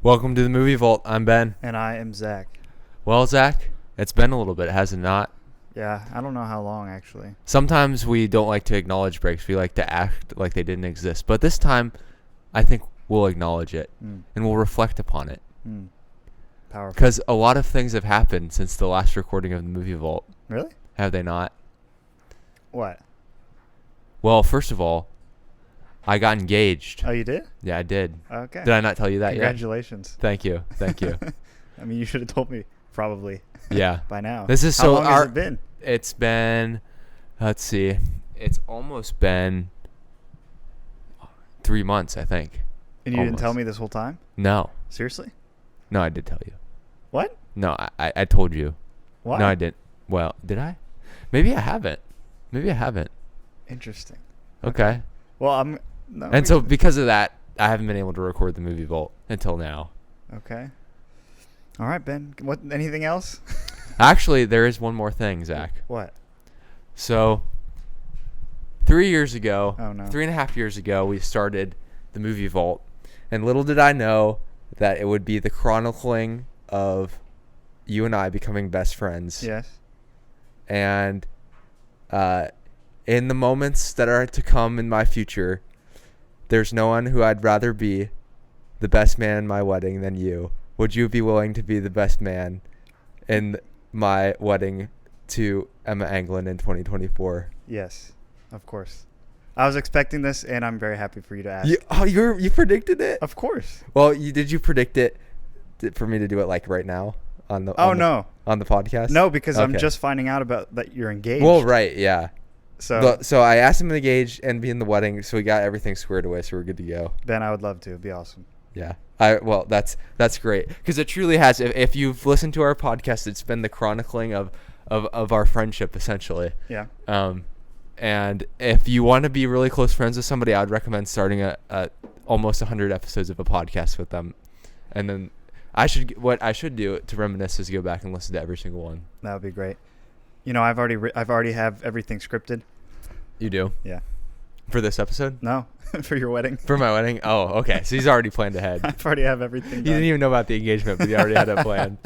Welcome to the Movie Vault. I'm Ben. And I am Zach. Well, Zach, it's been a little bit, has it not? Yeah, I don't know how long, actually. Sometimes we don't like to acknowledge breaks. We like to act like they didn't exist. But this time, I think we'll acknowledge it and we'll reflect upon it. Powerful. Because a lot of things have happened since the last recording of the Movie Vault. Really? Have they not? What? Well, first of all, I got engaged. Oh, you did? Yeah, I did. Okay. Did I not tell you that yet? Congratulations. Thank you. Thank you. I mean, you should have told me, probably, Yeah. by now. This is How so. long has it been? It's been, let's see, it's almost been 3 months, I think. And you didn't Almost. tell me this whole time? No. Seriously? No, I did tell you. What? No, I told you. Why? No, I didn't. Well, did I? Maybe I haven't. Interesting. Okay. Well, no. And so because of that, I haven't been able to record the Movie Vault until now. Okay. All right, Ben. What? Anything else? Actually, there is one more thing, Zach. What? So, 3 years ago, Oh, no. 3.5 years ago, we started the Movie Vault. And little did I know that it would be the chronicling of you and I becoming best friends. Yes. And in the moments that are to come in my future, there's no one who I'd rather be the best man in my wedding than you. Would you be willing to be the best man in my wedding to Emma Anglin in 2024? Yes. Of course. I was expecting this, and I'm very happy for you to ask. You predicted it? Of course. Well, did you predict it for me to do it like right now on the No. on the podcast? No, because I'm Okay. just finding out about that you're engaged. Well, right, yeah. So, So I asked him to engage and be in the wedding, so we got everything squared away, so we're good to go. Ben, I would love to. It'd be awesome. Yeah. Well, that's great because it truly has. If you've listened to our podcast, it's been the chronicling of our friendship essentially. Yeah. And if you want to be really close friends with somebody, I'd recommend starting a almost 100 episodes of a podcast with them, and then what I should do to reminisce is go back and listen to every single one. That would be great. You know, I've already have everything scripted. You do? Yeah. For this episode? No, for your wedding. For my wedding? Oh, okay. So he's already planned ahead. I've already have everything He done. didn't even know about the engagement, but he already had it planned.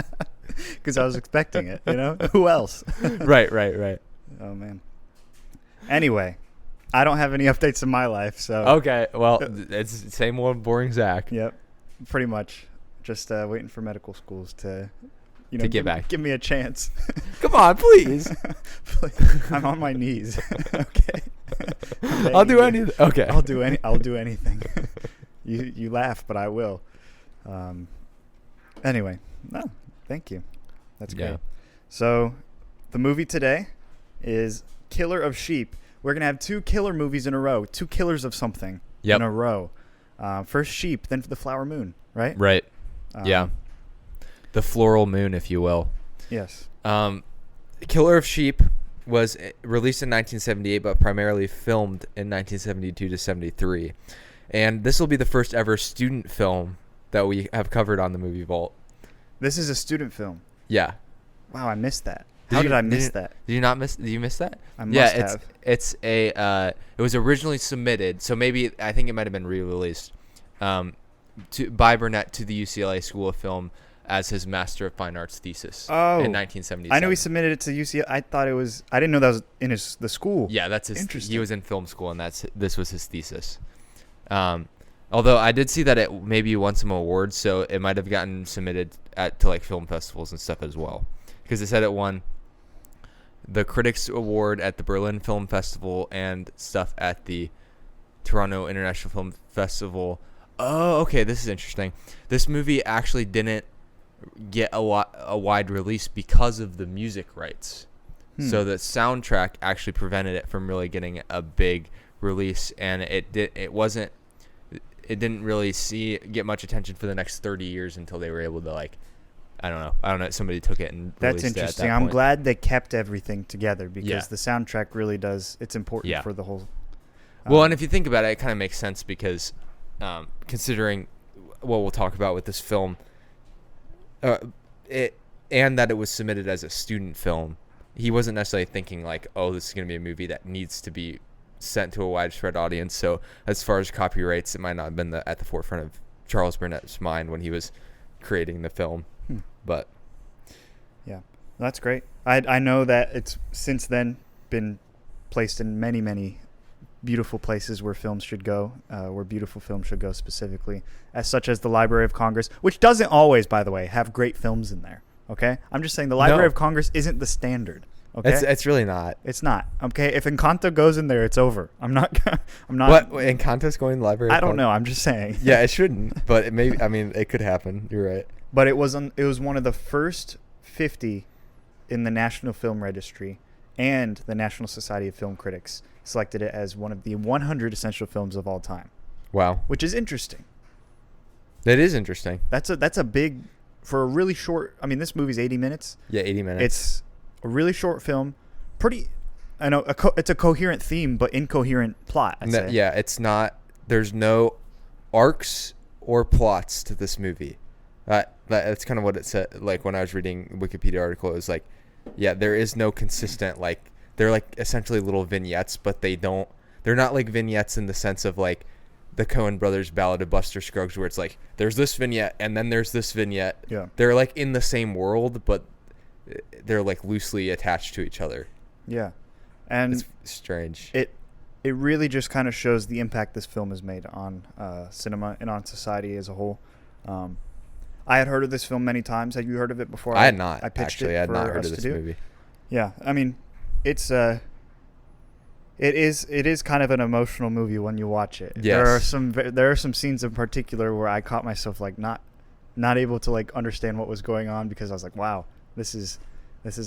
Because I was expecting it, you know? Who else? Right. Oh, man. Anyway, I don't have any updates in my life, so. Okay. Well, it's the same old boring Zach. Yep. Pretty much. Just waiting for medical schools to, To get back. Give me a chance. Come on, please. Please. I'm on my knees. Okay. I'll do anything. Okay. I'll do anything. You laugh, but I will. Anyway, no, thank you. That's great. Yeah. So, the movie today is Killer of Sheep. We're gonna have two killer movies in a row. Two killers of something in a row. First Sheep, then The Flower Moon. Right. Right. Yeah. The floral moon, if you will. Yes. Killer of Sheep was released in 1978, but primarily filmed in 1972 to 73. And this will be the first ever student film that we have covered on the Movie Vault. This is a student film. Yeah. Wow, I missed that. How did I miss that? Did you not miss? Did you miss that? I must have. It's it was originally submitted, so maybe I think it might have been re-released by Burnett to the UCLA School of Film as his Master of Fine Arts thesis in 1977. I know he submitted it to UCLA. I didn't know that was in the school. Yeah, that's his. Interesting. He was in film school, and this was his thesis. Although I did see that it maybe won some awards, so it might have gotten submitted to like film festivals and stuff as well, because it said it won the Critics Award at the Berlin Film Festival and stuff at the Toronto International Film Festival. Oh, okay, this is interesting. This movie actually didn't get a wide release because of the music rights. So the soundtrack actually prevented it from really getting a big release, and it didn't really get much attention for the next 30 years until they were able to I don't know. Somebody took it and That's released interesting. it at that I'm point. glad they kept everything together because Yeah. the soundtrack really does. It's important for the whole. Well, and if you think about it, it kind of makes sense because considering what we'll talk about with this film, and that it was submitted as a student film, he wasn't necessarily thinking this is going to be a movie that needs to be sent to a widespread audience. So as far as copyrights, it might not have been at the forefront of Charles Burnett's mind when he was creating the film. But yeah, that's great. I know that it's since then been placed in many beautiful places where films should go, where beautiful films should go specifically, as such as the Library of Congress, which doesn't always, by the way, have great films in there. Okay, I'm just saying the Library of Congress isn't the standard. Okay, it's really not. It's not. Okay, if Encanto goes in there, it's over. I'm not. What, Encanto's going to the Library? I don't know. I'm just saying. Yeah, it shouldn't, but it may. I mean, it could happen. You're right. But it was one of the first 50 in the National Film Registry, and the National Society of Film Critics selected it as one of the 100 essential films of all time. Wow, which is interesting. That is interesting. That's a big, for a really short. I mean, this movie's 80 minutes. Yeah, 80 minutes. It's a really short film. Pretty, I know it's a coherent theme, but incoherent plot. I'd say. Yeah, it's not. There's no arcs or plots to this movie. That's kind of what it said. Like when I was reading Wikipedia article, it was like, yeah, there is no consistent, like, they're like essentially little vignettes, but they're not like vignettes in the sense of like the Coen Brothers Ballad of Buster Scruggs, where it's like there's this vignette and then there's this vignette. Yeah, they're like in the same world, but they're like loosely attached to each other. Yeah, and it's strange. It really just kind of shows the impact this film has made on cinema and on society as a whole. I had heard of this film many times. Had you heard of it before? I had not. I pitched actually, it I had not for heard us of this to do. movie. Yeah, I mean, it is kind of an emotional movie when you watch it. Yes. There are some scenes in particular where I caught myself like not able to like understand what was going on, because I was like, wow, this is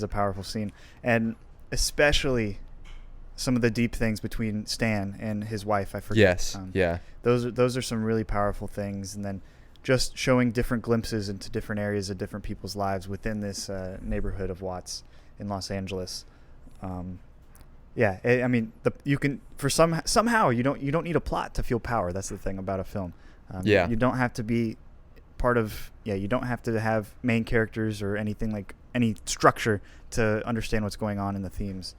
a powerful scene, and especially some of the deep things between Stan and his wife. I forget. Yes. Yeah. Those are some really powerful things, and then just showing different glimpses into different areas of different people's lives within this neighborhood of Watts in Los Angeles. Yeah, I mean, you can somehow you don't need a plot to feel power. That's the thing about a film. Yeah, you don't have to be part of. Yeah, you don't have to have main characters or anything like any structure to understand what's going on in the themes.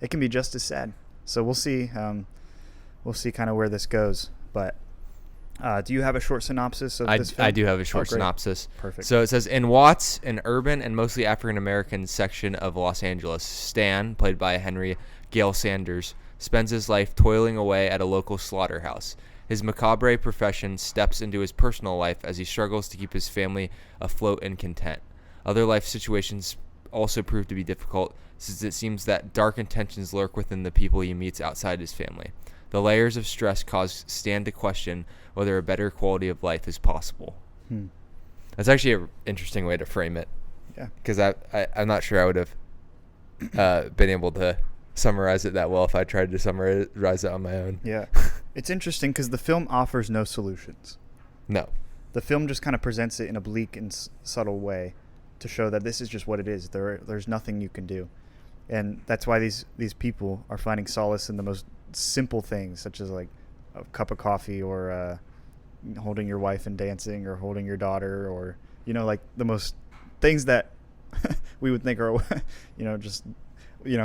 It can be just as sad. So we'll see. We'll see kind of where this goes. But do you have a short synopsis of this film? I do have a short synopsis. Perfect. So it says, in Watts, an urban and mostly African-American section of Los Angeles, Stan, played by Henry Gale Sanders, spends his life toiling away at a local slaughterhouse. His macabre profession steps into his personal life as he struggles to keep his family afloat and content. Other life situations also prove to be difficult, since it seems that dark intentions lurk within the people he meets outside his family. The layers of stress cause Stan to question whether a better quality of life is possible. That's actually an interesting way to frame it. Yeah. Because I'm not sure I would have been able to summarize it that well if I tried to summarize it on my own. Yeah. It's interesting because the film offers no solutions. No. The film just kind of presents it in a bleak and subtle way to show that this is just what it is. There's nothing you can do. And that's why these people are finding solace in the most simple things, such as like a cup of coffee, or holding your wife and dancing, or holding your daughter, or like the most things that we would think are just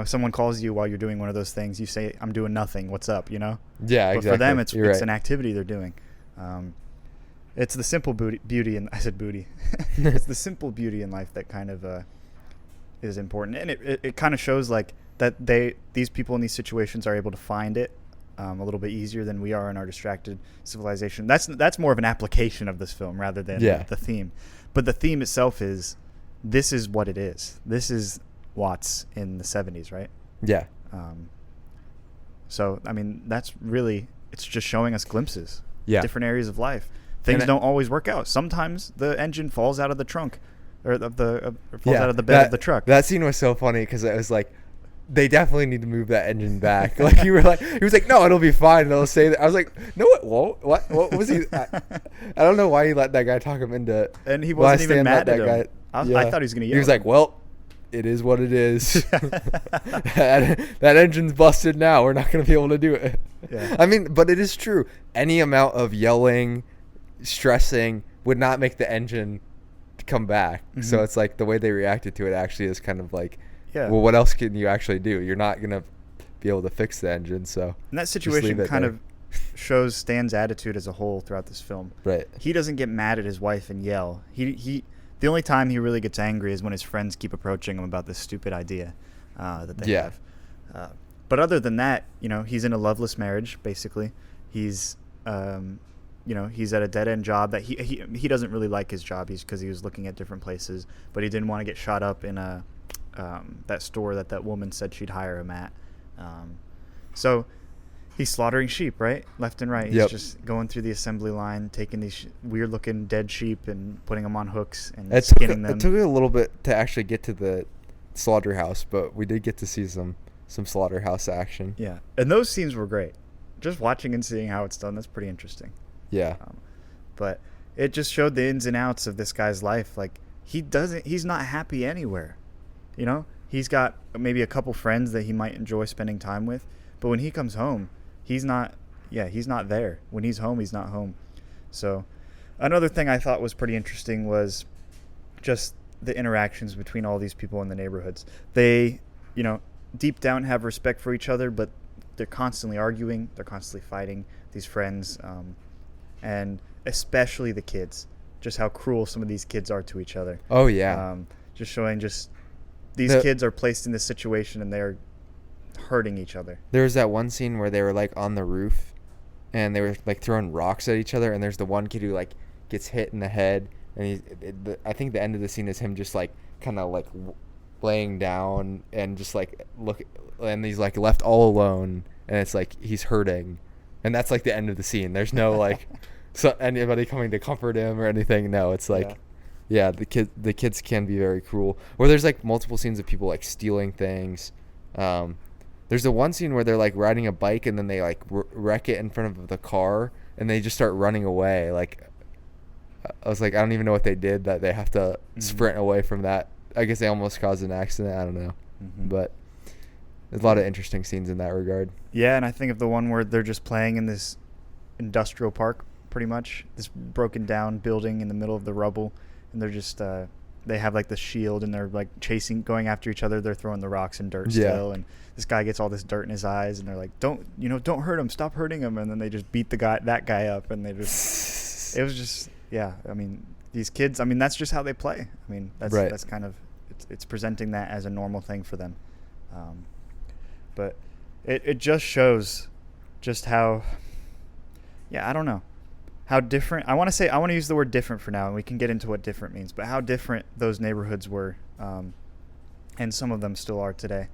someone calls you while you're doing one of those things, you say, I'm doing nothing, what's up, Yeah, but exactly. for them it's right. an activity they're doing. It's the simple beauty, and I said booty. It's the simple beauty in life that kind of is important, and it kind of shows like that these people in these situations are able to find it a little bit easier than we are in our distracted civilization. That's more of an application of this film rather than the theme. But the theme itself is, this is what it is. This is Watts in the 70s, right? Yeah. So I mean, that's really, it's just showing us glimpses, different areas of life. Things don't always work out. Sometimes the engine falls out of the trunk, or out of the bed of the truck. That scene was so funny because it was like, they definitely need to move that engine back. Like he was like, no, it'll be fine. They'll say that. I was like, no, it won't. What was he? I don't know why he let that guy talk him into it. And he wasn't even mad at him. I thought he was gonna yell. He was like, well, it is what it is. that engine's busted now. We're not gonna be able to do it. Yeah. I mean, but it is true. Any amount of yelling, stressing would not make the engine come back. Mm-hmm. So it's like the way they reacted to it actually is kind of like, well, what else can you actually do? You're not going to be able to fix the engine. So and that situation kind of shows Stan's attitude as a whole throughout this film. Right. He doesn't get mad at his wife and yell. The only time he really gets angry is when his friends keep approaching him about this stupid idea that they have. But other than that, he's in a loveless marriage, basically. He's, he's at a dead-end job that he doesn't really like his job because he was looking at different places, but he didn't want to get shot up in that store that woman said she'd hire him at. So he's slaughtering sheep, right? Left and right. He's just going through the assembly line, taking these weird-looking dead sheep and putting them on hooks and skinning them. It took a little bit to actually get to the slaughterhouse, but we did get to see some slaughterhouse action. Yeah, and those scenes were great. Just watching and seeing how it's done, that's pretty interesting. Yeah. But it just showed the ins and outs of this guy's life. Like, he's not happy anywhere. He's got maybe a couple friends that he might enjoy spending time with, but when he comes home, he's not there. When he's home, he's not home. So another thing I thought was pretty interesting was just the interactions between all these people in the neighborhoods. They, deep down have respect for each other, but they're constantly arguing. They're constantly fighting, these friends, and especially the kids, just how cruel some of these kids are to each other. Oh, yeah. Just showing these kids are placed in this situation and they're hurting each other. There was that one scene where they were like on the roof and they were like throwing rocks at each other, and there's the one kid who like gets hit in the head, and I think the end of the scene is him just like kind of like laying down and just like look, and he's like left all alone, and it's like he's hurting, and that's like the end of the scene. There's no like anybody coming to comfort him or anything. No, it's like the kids can be very cruel. Or there's like multiple scenes of people like stealing things. There's the one scene where they're like riding a bike and then they like wreck it in front of the car and they just start running away. Like, I was like, I don't even know what they did that they have to sprint away from that. I guess they almost caused an accident. I don't know. But there's a lot of interesting scenes in that regard. Yeah, and I think of the one where they're just playing in this industrial park, pretty much. This broken down building in the middle of the rubble. And they're just, they have like the shield and they're like going after each other. They're throwing the rocks and dirt still. And this guy gets all this dirt in his eyes and they're like, don't hurt him. Stop hurting him. And then they just beat that guy up, and they just, it was just, yeah. I mean, these kids, I mean, that's just how they play. I mean, that's kind of, it's presenting that as a normal thing for them. But it just shows just how, I don't know. How different, I want to use the word different for now, and we can get into what different means, but how different those neighborhoods were, and some of them still are today.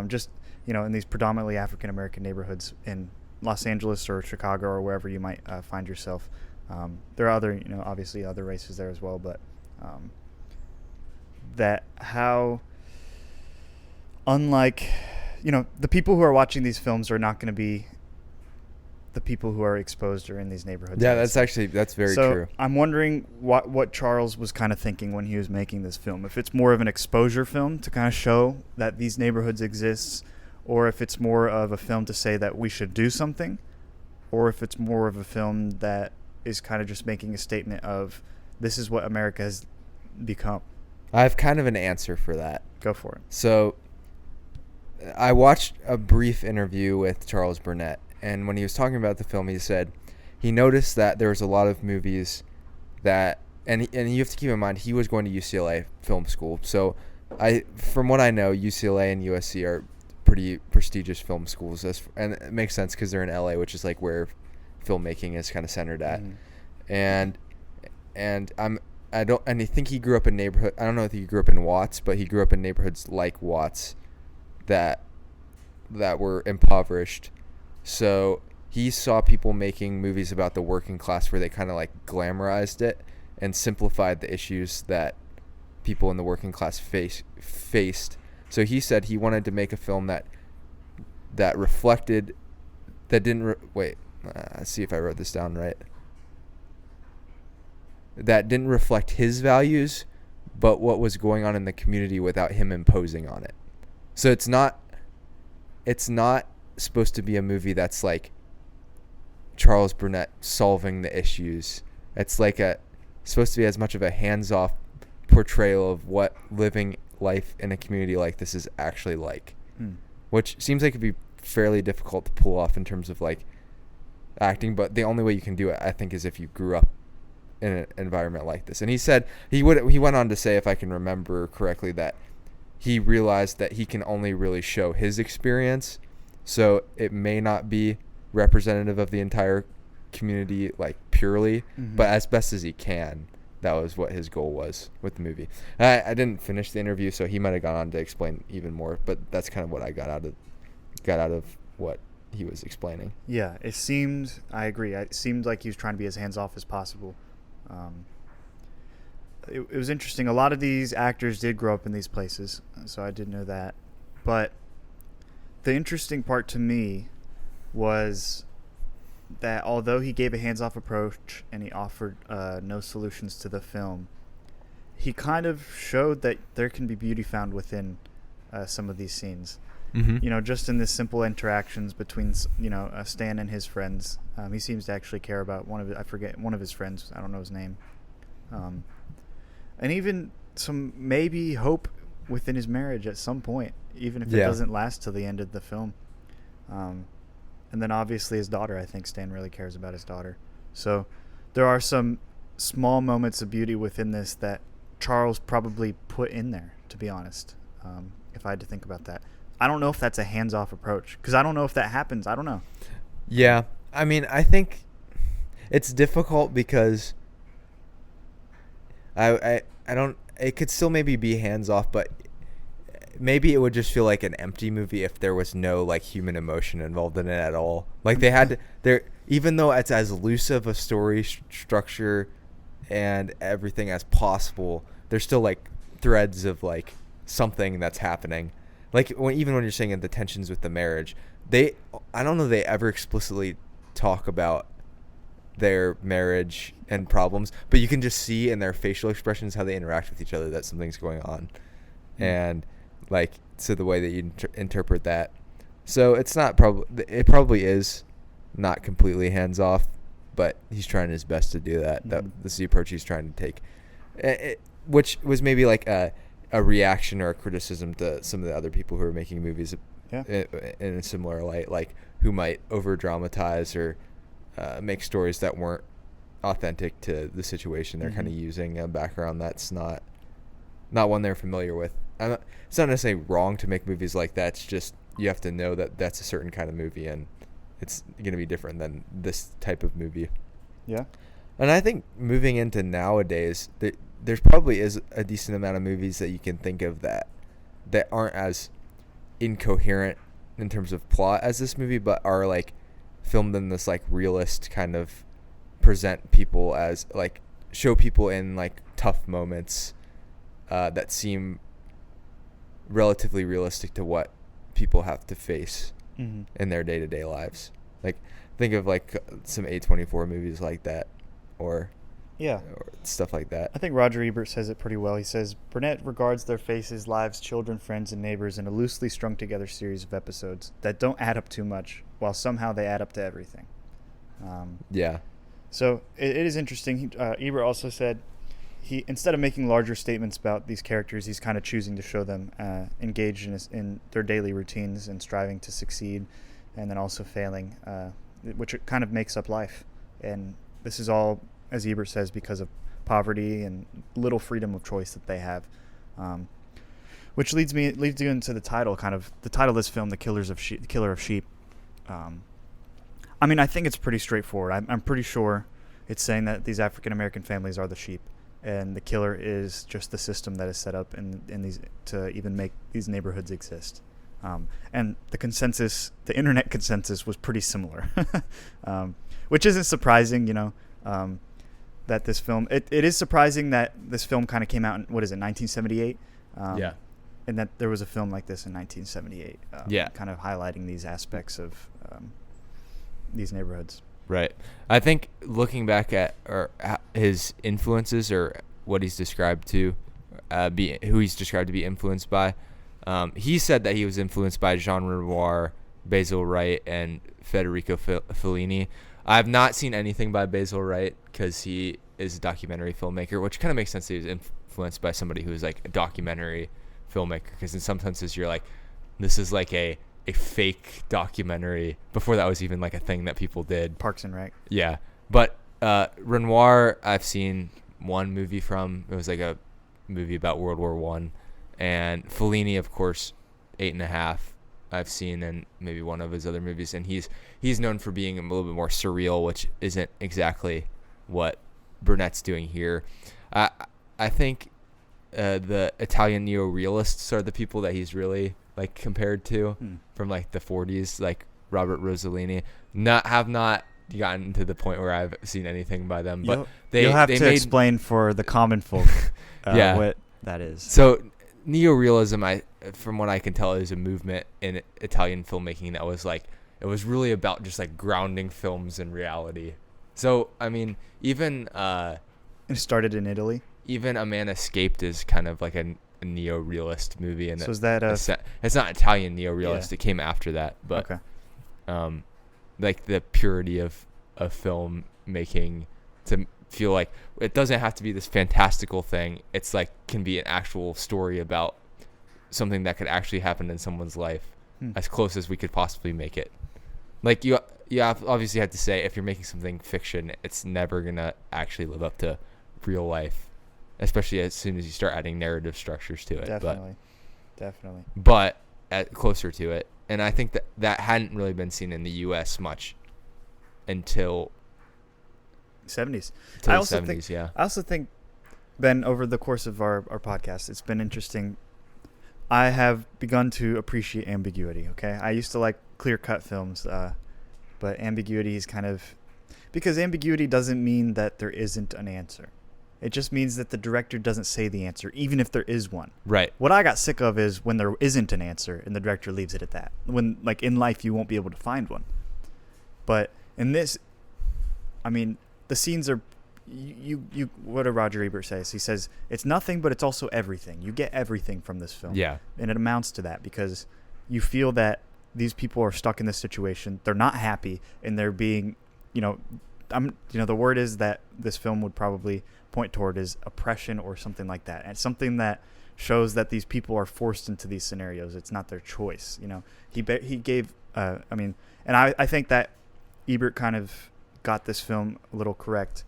Just, in these predominantly African-American neighborhoods in Los Angeles or Chicago or wherever you might find yourself. There are other, obviously other races there as well, but that how unlike, the people who are watching these films are not going to be the people who are exposed or in these neighborhoods. Yeah, that's very true. I'm wondering what Charles was kind of thinking when he was making this film. If it's more of an exposure film to kind of show that these neighborhoods exist, or if it's more of a film to say that we should do something, or if it's more of a film that is kind of just making a statement of this is what America has become. I have kind of an answer for that. Go for it. So I watched a brief interview with Charles Burnett, and when he was talking about the film, he said he noticed that there was a lot of movies that, and you have to keep in mind, he was going to UCLA film school. So from what I know, UCLA and USC are pretty prestigious film schools, and it makes sense because they're in LA, which is like where filmmaking is kind of centered at. And I think he grew up in neighborhood. I don't know if he grew up in Watts, but he grew up in neighborhoods like Watts that were impoverished. So he saw people making movies about the working class where they kind of like glamorized it and simplified the issues that people in the working class faced. So he said he wanted to make a film that reflected, that didn't let's see if I wrote this down right. That didn't reflect his values, but what was going on in the community without him imposing on it. So it's not supposed to be a movie that's like Charles Burnett solving the issues. It's like supposed to be as much of a hands-off portrayal of what living life in a community like this is actually like, which seems like it'd be fairly difficult to pull off in terms of like, acting, but the only way you can do it, I think, is if you grew up in an environment like this. And he said he went on to say, if I can remember correctly, that he realized that he can only really show his experience, so it may not be representative of the entire community, like, purely, but as best as he can. That was what his goal was with the movie. I didn't finish the interview, so he might have gone on to explain even more, but that's kind of what I got out of what he was explaining. Yeah, I agree. It seemed like he was trying to be as hands-off as possible. It was interesting. A lot of these actors did grow up in these places, so I did know that. But the interesting part to me was that although he gave a hands-off approach and he offered no solutions to the film, he kind of showed that there can be beauty found within some of these scenes. Just in the simple interactions between Stan and his friends. He seems to actually care about one of his friends. I don't know his name. And even some maybe hope within his marriage at some point, even if it doesn't last till the end of the film. And then obviously his daughter. I think Stan really cares about his daughter. So there are some small moments of beauty within this that Charles probably put in there, to be honest, if I had to think about that. I don't know if that's a hands-off approach, because I don't know if that happens. I don't know. Yeah. I mean, I think it's difficult because I don't, it could still maybe be hands-off, but maybe it would just feel like an empty movie if there was no, like, human emotion involved in it at all. Like, they had to, even though it's as loose of a story structure and everything as possible, there's still, like, threads of, like, something that's happening. Like, even when you're saying the tensions with the marriage, I don't know they ever explicitly talk about their marriage and problems, but you can just see in their facial expressions how they interact with each other that something's going on. And, like, so the way that you interpret that. So it probably is not completely hands-off, but he's trying his best to do that. This is the approach he's trying to take. Which was maybe like a reaction or a criticism to some of the other people who are making movies in a similar light, like who might over-dramatize or make stories that weren't authentic to the situation. They're kind of using a background that's not one they're familiar with. It's not necessarily wrong to make movies like that. It's just you have to know that that's a certain kind of movie, and it's going to be different than this type of movie. Yeah. And I think moving into nowadays, there's probably is a decent amount of movies that you can think of that aren't as incoherent in terms of plot as this movie, but are, like, filmed in this, like, realist kind of present people as, like, show people in, like, tough moments that seem relatively realistic to what people have to face in their day-to-day lives. Like, think of, like, some A24 movies like that, or stuff like that. I think Roger Ebert says it pretty well. He says, Burnett regards their faces, lives, children, friends, and neighbors in a loosely strung together series of episodes that don't add up too much, while somehow they add up to everything. So it is interesting. Ebert also said he, instead of making larger statements about these characters, he's kind of choosing to show them engaged in their daily routines and striving to succeed, and then also failing, which kind of makes up life. And this is all, as Ebert says, because of poverty and little freedom of choice that they have, which leads you into the title. Kind of the title of this film, "The Killer of Sheep." I mean, I think it's pretty straightforward. I'm pretty sure it's saying that these African American families are the sheep, and the killer is just the system that is set up in these to even make these neighborhoods exist. And the internet consensus was pretty similar, which isn't surprising, that this film, it is surprising that this film kind of came out in, 1978? And that there was a film like this in 1978, kind of highlighting these aspects of these neighborhoods. Right. I think looking back at his influences, or what he's described to who he's described to be influenced by, he said that he was influenced by Jean Renoir, Basil Wright, and Federico Fellini. I've not seen anything by Basil Wright because he is a documentary filmmaker, which kind of makes sense that he was influenced by somebody who's like a documentary filmmaker, because in some senses you're like, this is like a a fake documentary before that was even like a thing that people did. Parks and Rec. Yeah, but Renoir, I've seen one movie from. It was like a movie about World War I, and Fellini, of course, 8.5. I've seen in maybe one of his other movies, and he's known for being a little bit more surreal, which isn't exactly what Burnett's doing here. I think the Italian neo-realists are the people that he's really like compared to from like the 40s, like Robert Rossellini. Have not gotten to the point where I've seen anything by them, but you'll have to explain for the common folk what that is. So neorealism, from what I can tell, is a movement in Italian filmmaking that was like, it was really about just like grounding films in reality. So I mean, even it started in Italy. Even A Man Escaped is kind of like a neo-realist movie, and so is that it's not Italian neo-realist. Yeah. It came after that, but okay. Like the purity of film making to feel like it doesn't have to be this fantastical thing. It's like can be an actual story about something that could actually happen in someone's life, as close as we could possibly make it. Like you obviously have to say, if you're making something fiction, it's never gonna actually live up to real life, especially as soon as you start adding narrative structures to it. Definitely. But closer to it, and I think that hadn't really been seen in the U.S. much until 70s. I also think, Ben, over the course of our podcast, it's been interesting. I have begun to appreciate ambiguity. Okay, I used to like clear-cut films, but ambiguity is kind of, because ambiguity doesn't mean that there isn't an answer. It just means that the director doesn't say the answer, even if there is one. Right. What I got sick of is when there isn't an answer and the director leaves it at that. When, like, in life, you won't be able to find one. But in this, I mean, the scenes are, you what did Roger Ebert say? He says, it's nothing, but it's also everything. You get everything from this film. Yeah. And it amounts to that, because you feel that these people are stuck in this situation. They're not happy, and they're being, the word is that this film would probably point toward is oppression or something like that. And it's something that shows that these people are forced into these scenarios. It's not their choice. He gave, and I think that Ebert kind of got this film a little correct,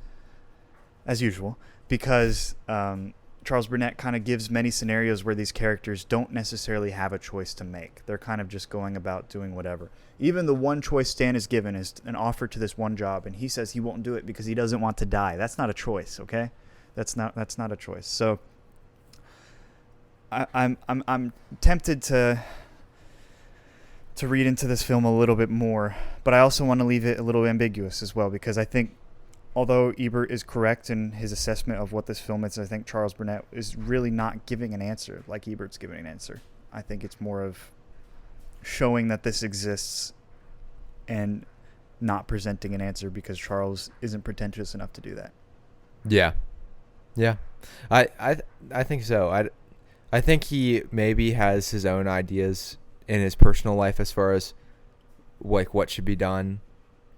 as usual, because Charles Burnett kind of gives many scenarios where these characters don't necessarily have a choice to make. They're kind of just going about doing whatever. Even the one choice Stan is given is an offer to this one job, and he says he won't do it because he doesn't want to die. That's not a choice, okay? That's not a choice. So I'm tempted to read into this film a little bit more, but I also want to leave it a little ambiguous as well, because I think, although Ebert is correct in his assessment of what this film is, I think Charles Burnett is really not giving an answer like Ebert's giving an answer. I think it's more of showing that this exists and not presenting an answer, because Charles isn't pretentious enough to do that. Yeah. I think so. I think he maybe has his own ideas in his personal life as far as like what should be done,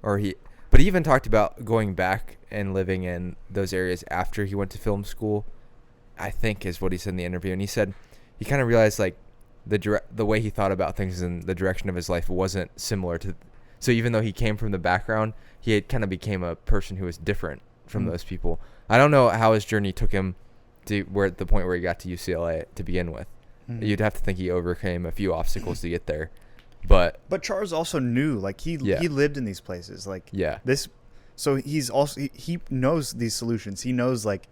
but he even talked about going back and living in those areas after he went to film school, I think is what he said in the interview. And he said he kind of realized like the way he thought about things and the direction of his life wasn't similar to. So even though he came from the background, he had kind of became a person who was different from those people. I don't know how his journey took him to the point where he got to UCLA to begin with. You'd have to think he overcame a few obstacles to get there. But Charles also knew, like he lived in these places, like this. So he's also he knows these solutions. He knows like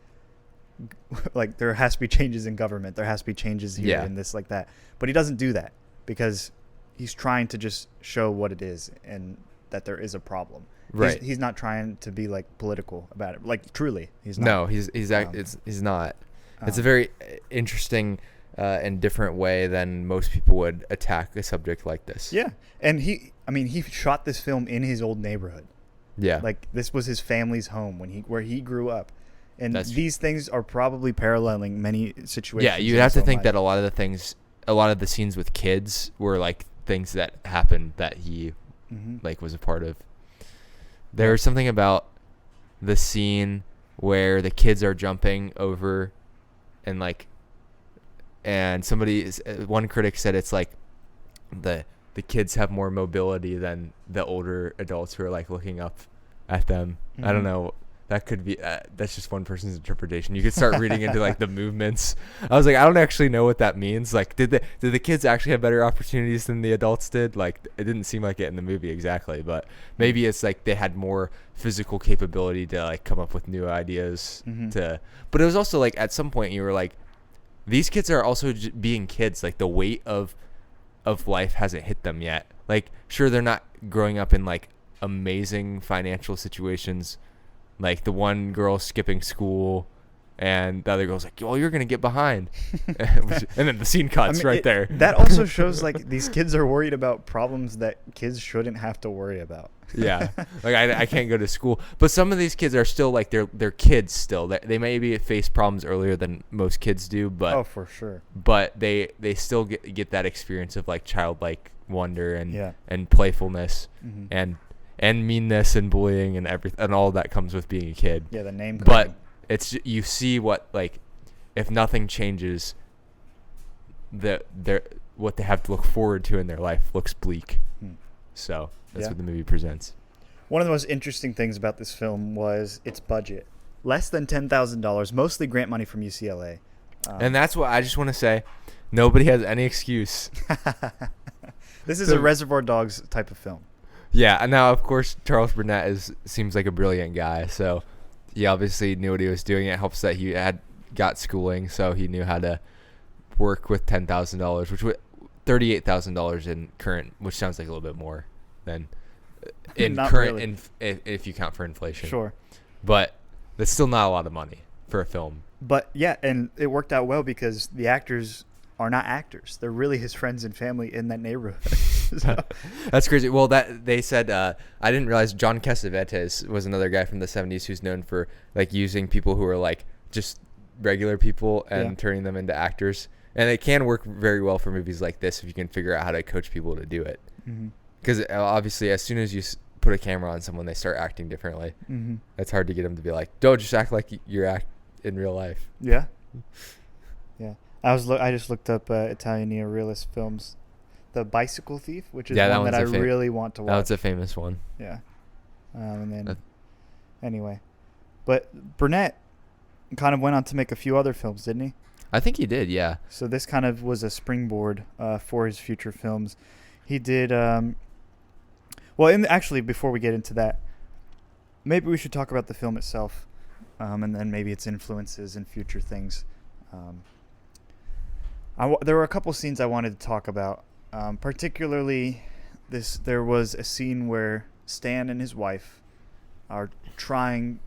there has to be changes in government. There has to be changes here and this like that. But he doesn't do that because he's trying to just show what it is and that there is a problem. Right. He's not trying to be like political about it. Like truly, he's not. No, he's not. It's a very interesting and different way than most people would attack a subject like this. Yeah, and he shot this film in his old neighborhood. Yeah, like this was his family's home where he grew up, and these things are probably paralleling many situations. Yeah, you'd have to think that a lot of the scenes with kids were like things that happened that he like was a part of. There was something about the scene where the kids are jumping over, and one critic said it's like the the kids have more mobility than the older adults who are like looking up at them. I don't know. That could be that's just one person's interpretation. You could start reading into like the movements. I was like, I don't actually know what that means. Like, did the kids actually have better opportunities than the adults did? Like, it didn't seem like it in the movie exactly, but maybe it's like they had more physical capability to like come up with new ideas but it was also like at some point you were like, these kids are also being kids. Like, the weight of life hasn't hit them yet. Like, sure, they're not growing up in like amazing financial situations. Like, the one girl skipping school and the other girl's like, well, you're going to get behind. And then the scene cuts there. That also shows like these kids are worried about problems that kids shouldn't have to worry about. Yeah. Like, I can't go to school. But some of these kids are still like, they're kids still. They maybe face problems earlier than most kids do. But oh, for sure. But they still get that experience of like childlike wonder and playfulness and meanness and bullying and everything, and all that comes with being a kid. Yeah, the name calling. But it's, you see what, like, if nothing changes, what they have to look forward to in their life looks bleak. So that's what the movie presents. One of the most interesting things about this film was its budget. Less than $10,000, mostly grant money from UCLA. And that's what I just want to say. Nobody has any excuse. This is a Reservoir Dogs type of film. Yeah, and now of course Charles Burnett seems like a brilliant guy, so he obviously knew what he was doing. It helps that he had got schooling, so he knew how to work with $10,000, which would $38,000 in current, which sounds like a little bit more than in current, really. If you count for inflation. Sure, but that's still not a lot of money for a film. But yeah, and it worked out well because the actors are not actors; they're really his friends and family in that neighborhood. So. That's crazy. Well, that they said, I didn't realize John Cassavetes was another guy from the 70s who's known for like using people who are like just regular people and turning them into actors. And it can work very well for movies like this if you can figure out how to coach people to do it. Because obviously, as soon as you put a camera on someone, they start acting differently. It's hard to get them to be like, don't just act like you're act in real life. Yeah. I just looked up Italian neorealist films. The Bicycle Thief, which is one that I really want to watch. That's a famous one. Yeah. And then, anyway. But Burnett kind of went on to make a few other films, didn't he? I think he did, yeah. So this kind of was a springboard for his future films. He did, actually, before we get into that, maybe we should talk about the film itself, and then maybe its influences and future things. There were a couple scenes I wanted to talk about. Particularly, there was a scene where Stan and his wife are trying,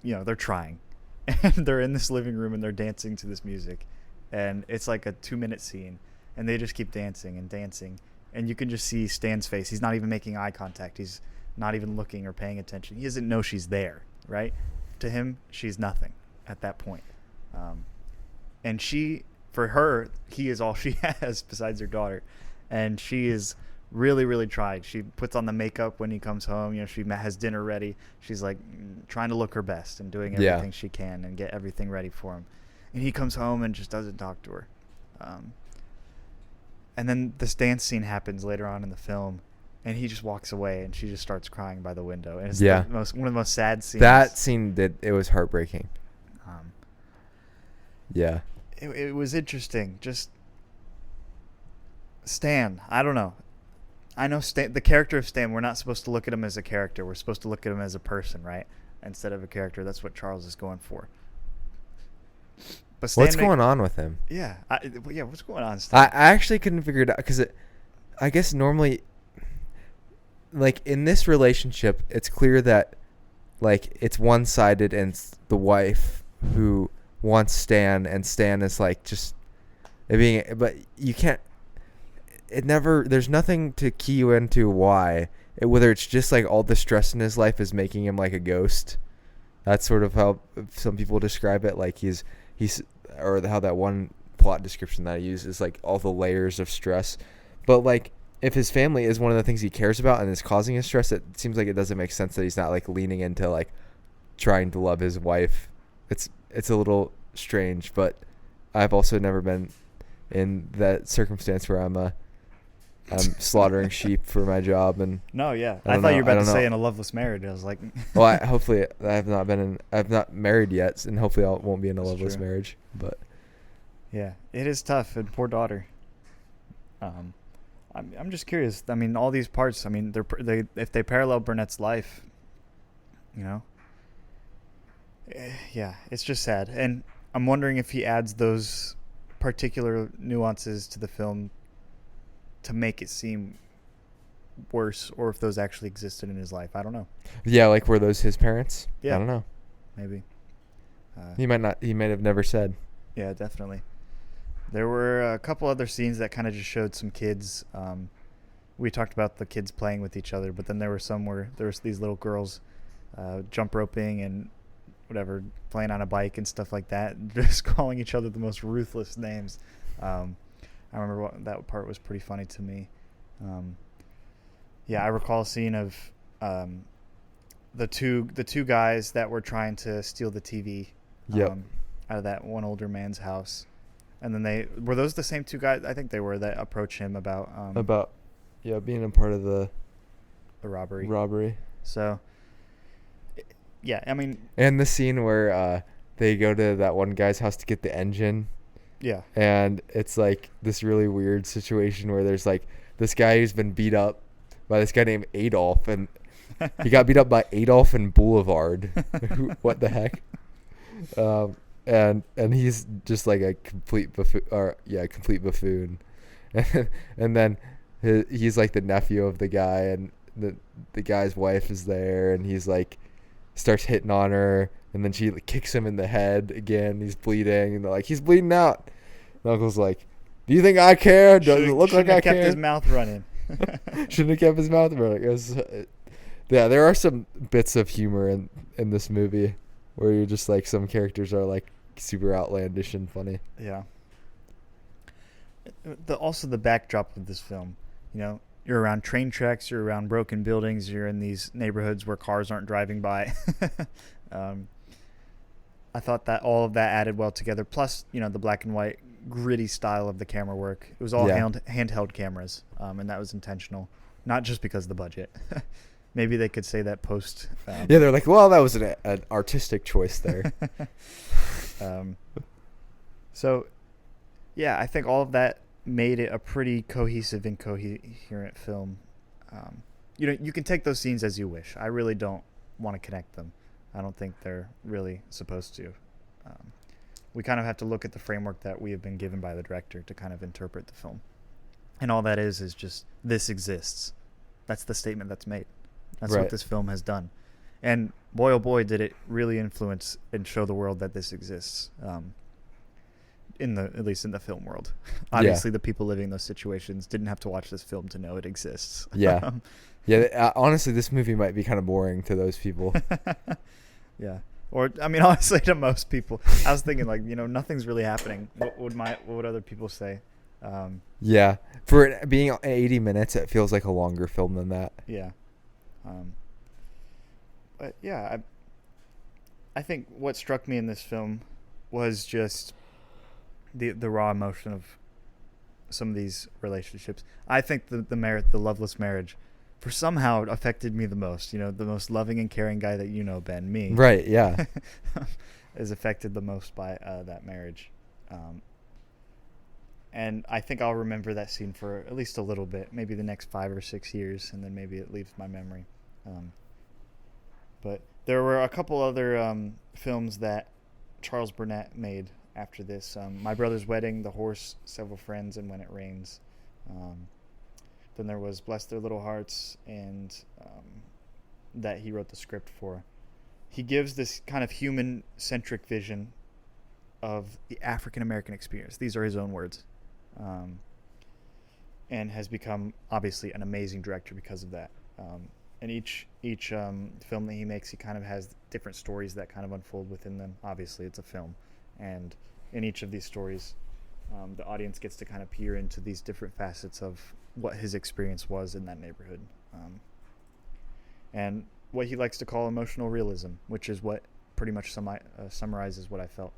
they're trying, and they're in this living room and they're dancing to this music, and it's like a 2-minute scene, and they just keep dancing and dancing, and you can just see Stan's face. He's not even making eye contact. He's not even looking or paying attention. He doesn't know she's there, right? To him, she's nothing at that point. And for her, he is all she has besides her daughter. And she is really, really trying. She puts on the makeup when he comes home. She has dinner ready. She's like trying to look her best and doing everything she can and get everything ready for him. And he comes home and just doesn't talk to her. And then this dance scene happens later on in the film. And he just walks away and she just starts crying by the window. And it's one of the most sad scenes. That scene, it was heartbreaking. Yeah. It was interesting. Just Stan, I don't know. I know Stan, the character of Stan, we're not supposed to look at him as a character. We're supposed to look at him as a person, right? Instead of a character. That's what Charles is going for. But Stan what's going on with him? Yeah. What's going on, Stan? I actually couldn't figure it out because I guess normally, like in this relationship, it's clear that like it's one-sided and it's the wife who wants Stan, and Stan is like just being, but you can't. There's nothing to key you into why. Whether it's just like all the stress in his life is making him like a ghost. That's sort of how some people describe it. Like he's or how that one plot description that I use is like all the layers of stress. But like if his family is one of the things he cares about and is causing his stress, it seems like it doesn't make sense that he's not like leaning into like trying to love his wife. It's a little strange, but I've also never been in that circumstance where I'm I'm slaughtering sheep for my job, and No, yeah. I thought you were about to say in a loveless marriage. I was like, well, hopefully I've not married yet, and hopefully I won't be in a loveless marriage. But yeah, it is tough. And poor daughter. I'm just curious. I mean, all these parts. I mean, if they parallel Burnett's life, you know. Yeah, it's just sad, and I'm wondering if he adds those particular nuances to the film to make it seem worse, or if those actually existed in his life. I don't know. Yeah, like were those his parents? Yeah, I don't know. Maybe. He might have never said. Yeah, definitely. There were a couple other scenes that kind of just showed some kids. We talked about the kids playing with each other, but then there were some where there was these little girls jump roping and whatever, playing on a bike and stuff like that, just calling each other the most ruthless names. I remember that part was pretty funny to me. Yeah, I recall a scene of the two guys that were trying to steal the TV out of that one older man's house. And then were those the same two guys? I think they were, that approached him about being a part of the robbery. So yeah, I mean, and the scene where they go to that one guy's house to get the engine. Yeah. And it's like this really weird situation where there's like this guy who's been beat up by this guy named Adolf, and he got beat up by Adolf and Boulevard. What the heck? And he's just like a complete buffoon. And then he's like the nephew of the guy, and the guy's wife is there, and he's like starts hitting on her, and then she kicks him in the head again. He's bleeding, and they're like, he's bleeding out. And Uncle's like, do you think I care? Does it look like I care? Shouldn't have kept his mouth running. Shouldn't have kept his mouth running. Yeah, there are some bits of humor in this movie where you're just like, some characters are like super outlandish and funny. Yeah. Also the backdrop of this film, you know, you're around train tracks, you're around broken buildings, you're in these neighborhoods where cars aren't driving by. I thought that all of that added well together. Plus, you know, the black and white gritty style of the camera work. It was all handheld cameras, and that was intentional, not just because of the budget. Maybe they could say that post. Yeah, they're like, well, that was an artistic choice there. So, yeah, I think all of that made it a pretty cohesive and coherent film. You know, you can take those scenes as you wish. I really don't want to connect them. I don't think they're really supposed to. We kind of have to look at the framework that we have been given by the director to kind of interpret the film. And all that is just, this exists. That's the statement that's made. That's what this film has done. And boy, oh boy, did it really influence and show the world that this exists. At least in the film world. Obviously, the people living in those situations didn't have to watch this film to know it exists. Yeah. Yeah. Honestly, this movie might be kind of boring to those people. Yeah. Or, I mean, honestly, to most people. I was thinking, like, you know, nothing's really happening. What would other people say? Yeah. For it being 80 minutes, it feels like a longer film than that. Yeah. But, yeah, I think what struck me in this film was just the raw emotion of some of these relationships. I think the loveless marriage, for somehow it affected me the most. You know, the most loving and caring guy that you know, Ben, me. Right, yeah. is affected the most by that marriage. And I think I'll remember that scene for at least a little bit, maybe the next 5 or 6 years, and then maybe it leaves my memory. But there were a couple other films that Charles Burnett made after this. My Brother's Wedding, The Horse, Several Friends, and When It Rains. Then there was Bless Their Little Hearts, and that he wrote the script for. He gives this kind of human-centric vision of the African-American experience. These are his own words. And has become, obviously, an amazing director because of that. And each film that he makes, he kind of has different stories that kind of unfold within them. Obviously, it's a film. And in each of these stories, the audience gets to kind of peer into these different facets of what his experience was in that neighborhood. And what he likes to call emotional realism, which is what pretty much summarizes what I felt.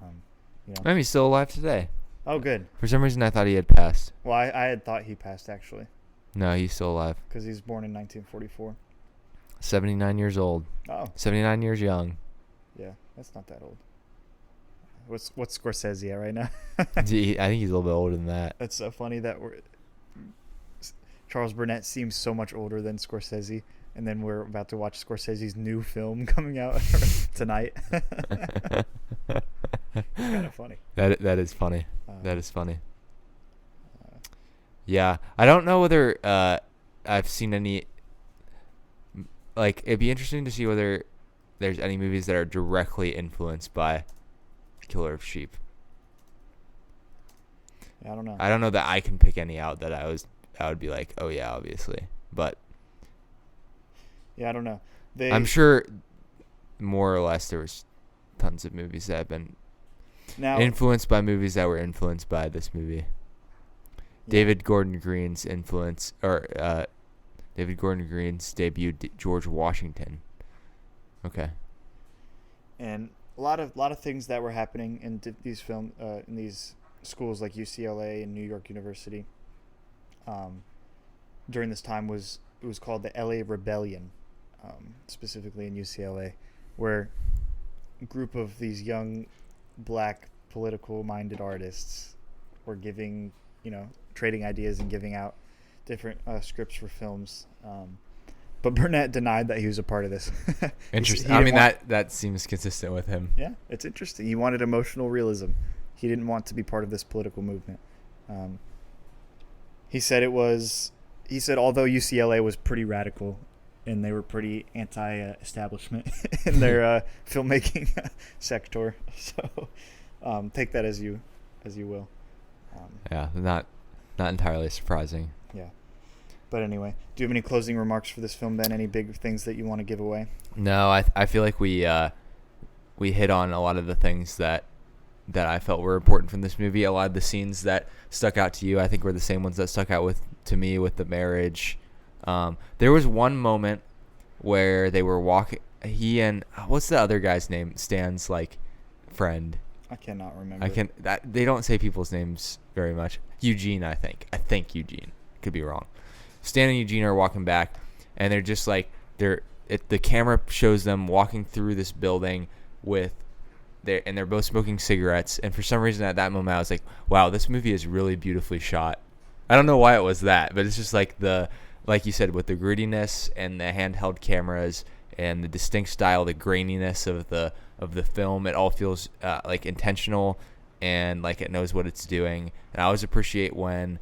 You know? Maybe he's still alive today. Oh, good. For some reason, I thought he had passed. Well, I had thought he passed, actually. No, he's still alive. Because he was born in 1944. 79 years old. Oh. 79 years young. Yeah, that's not that old. What's Scorsese at right now? I think he's a little bit older than that. That's so funny that Charles Burnett seems so much older than Scorsese, and then we're about to watch Scorsese's new film coming out tonight. It's kind of funny. That is funny. That is funny. Yeah, I don't know whether I've seen any. Like, it'd be interesting to see whether there's any movies that are directly influenced by Killer of Sheep. Yeah, I don't know. I don't know that I can pick any out that I would be like, oh yeah, obviously. But yeah, I don't know. I'm sure more or less there was tons of movies that have been influenced by movies that were influenced by this movie. Yeah. David Gordon Green's influence, or David Gordon Green's debuted George Washington. Okay. And a lot of things that were happening in these in these schools like UCLA and New York University during this time was called the LA Rebellion, specifically in UCLA, where a group of these young black political minded artists were trading ideas and giving out different scripts for films. But Burnett denied that he was a part of this. Interesting. I mean, that seems consistent with him. Yeah, it's interesting. He wanted emotional realism. He didn't want to be part of this political movement. He said although UCLA was pretty radical and they were pretty anti-establishment in their filmmaking sector. So take that as you will. Yeah, not entirely surprising. Yeah. But anyway, do you have any closing remarks for this film, Ben? Any big things that you want to give away? No, I feel like we hit on a lot of the things that I felt were important from this movie. A lot of the scenes that stuck out to you, I think, were the same ones that stuck out to me with the marriage. There was one moment where they were walking. He and what's the other guy's name? Stan's friend. I cannot remember. They don't say people's names very much. Eugene, I think. Eugene. Could be wrong. Stan and Eugene are walking back, and they're just the camera shows them walking through this building and they're both smoking cigarettes. And for some reason at that moment I was like, wow, this movie is really beautifully shot. I don't know why it was that, but it's just like you said, with the grittiness and the handheld cameras and the distinct style, the graininess of the film, it all feels intentional and like it knows what it's doing. And I always appreciate when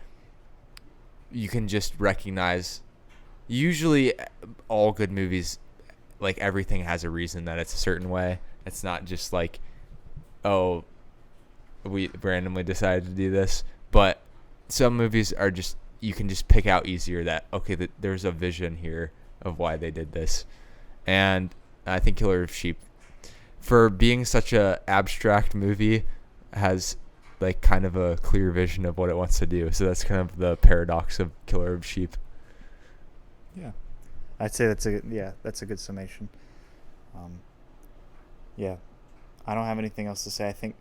you can just recognize, usually all good movies, everything has a reason that it's a certain way. It's not just oh, we randomly decided to do this. But some movies are just, you can just pick out easier that, okay, there's a vision here of why they did this. And I think Killer of Sheep, for being such a abstract movie, has kind of a clear vision of what it wants to do. So that's kind of the paradox of Killer of Sheep. Yeah, I'd say that's a good summation. Yeah, I don't have anything else to say. I think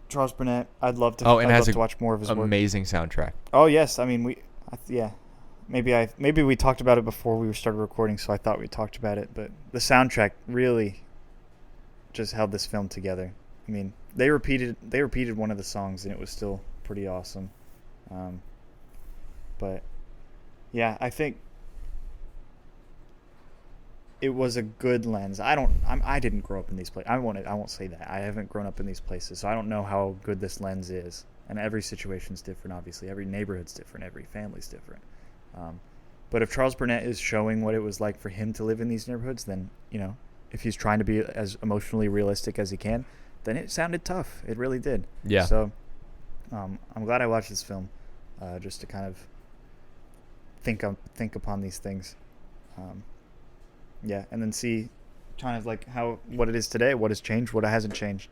Charles Burnett, I'd love to watch more of his work. Amazing soundtrack. Oh yes, I mean maybe we talked about it before we started recording, so I thought we talked about it, but the soundtrack really just held this film together. I mean, they repeated one of the songs and it was still pretty awesome. But yeah, I think it was a good lens. I didn't grow up in these places. I won't say that. I haven't grown up in these places, so I don't know how good this lens is. And every situation's different, obviously. Every neighborhood's different. Every family's different. But if Charles Burnett is showing what it was like for him to live in these neighborhoods, then, if he's trying to be as emotionally realistic as he can, then it sounded tough. It really did. Yeah. So I'm glad I watched this film, just to kind of think upon these things. Yeah, and then see kind of what it is today, what has changed, what hasn't changed.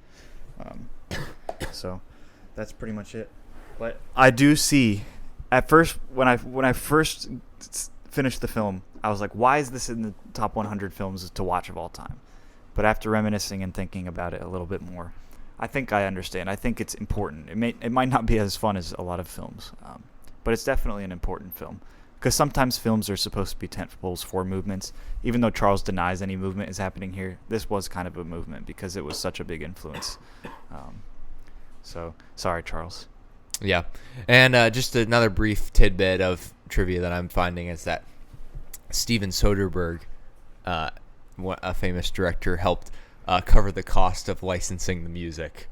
So that's pretty much it. But I do see, at first, when I first finished the film, I was like, why is this in the top 100 films to watch of all time? But after reminiscing and thinking about it a little bit more, I think I understand. I think it's important. It might not be as fun as a lot of films, but it's definitely an important film. Because sometimes films are supposed to be tentpoles for movements. Even though Charles denies any movement is happening here, this was kind of a movement because it was such a big influence. So, sorry, Charles. Yeah. And just another brief tidbit of trivia that I'm finding is that Steven Soderbergh, a famous director, helped cover the cost of licensing the music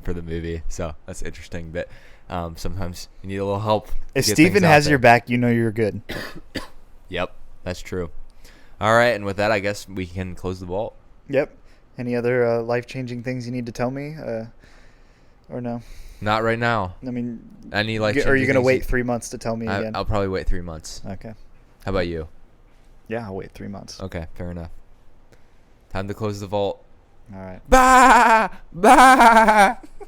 for the movie. So that's interesting. But sometimes you need a little help. If Steven has your back, you know you're good. Yep, that's true. All right, and with that, I guess we can close the vault. Yep. Any other life-changing things you need to tell me, or no? Not right now. I mean, any life-changing are you going to wait 3 months to tell me again? I'll probably wait 3 months. Okay. How about you? Yeah, I'll wait 3 months. Okay, fair enough. Time to close the vault. All right. Bye! Bye!